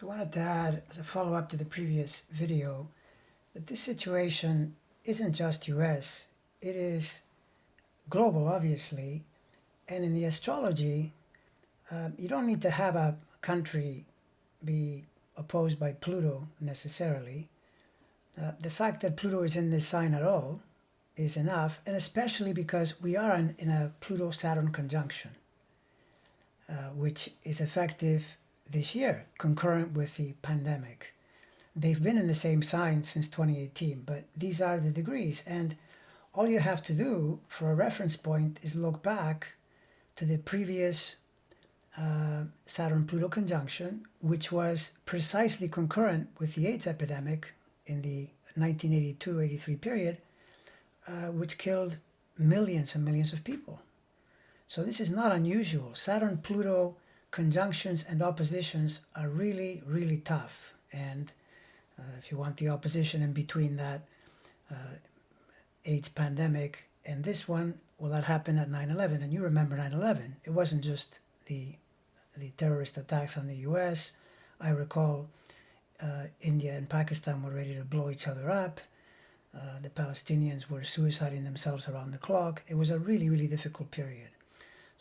So I wanted to add, as a follow-up to the previous video, that this situation isn't just US, it is global, obviously. And in the astrology, you don't need to have a country be opposed by Pluto necessarily. The fact that Pluto is in this sign at all is enough, and especially because we are in a Pluto-Saturn conjunction, which is effective this year, concurrent with the pandemic. They've been in the same sign since 2018, but these are the degrees. And all you have to do for a reference point is look back to the previous Saturn-Pluto conjunction, which was precisely concurrent with the AIDS epidemic in the 1982-83 period, which killed millions and millions of people. So this is not unusual. Saturn-Pluto conjunctions and oppositions are really, really tough. And if you want the opposition in between that AIDS pandemic and this one, well, that happened at 9/11. And you remember 9/11. It wasn't just the terrorist attacks on the US. I recall India and Pakistan were ready to blow each other up. The Palestinians were suiciding themselves around the clock. It was a really, really difficult period.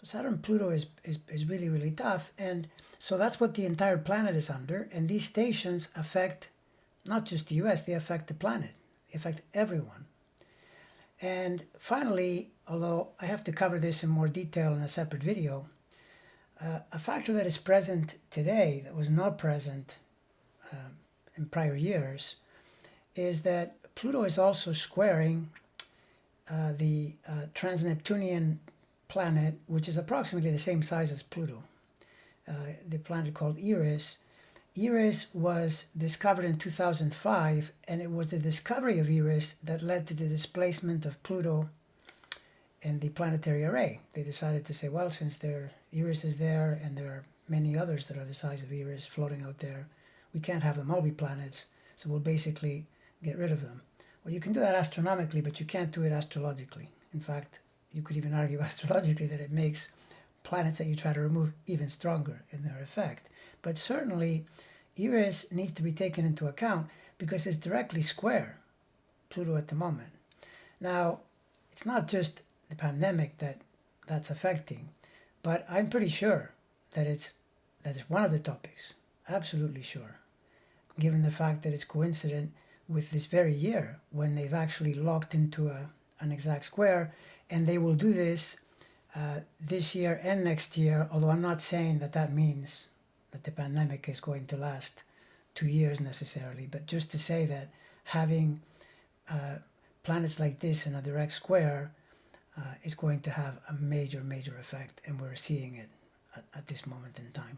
So Saturn-Pluto is really, really tough. And so that's what the entire planet is under. And these stations affect not just the US, they affect the planet. They affect everyone. And finally, although I have to cover this in more detail in a separate video, a factor that is present today that was not present in prior years is that Pluto is also squaring the trans-Neptunian planet, which is approximately the same size as Pluto, the planet called Eris. Eris was discovered in 2005, and it was the discovery of Eris that led to the displacement of Pluto in the planetary array. They decided to say, well, since Eris is there, and there are many others that are the size of Eris floating out there, we can't have them all be planets, so we'll basically get rid of them. Well, you can do that astronomically, but you can't do it astrologically. In fact, you could even argue astrologically that it makes planets that you try to remove even stronger in their effect. But certainly, Eris needs to be taken into account because it's directly square Pluto at the moment. Now, it's not just the pandemic that's affecting, but I'm pretty sure that it's one of the topics. Absolutely sure, given the fact that it's coincident with this very year when they've actually locked into an exact square, and they will do this this year and next year, although I'm not saying that means that the pandemic is going to last 2 years necessarily, but just to say that having planets like this in a direct square is going to have a major, major effect, and we're seeing it at this moment in time.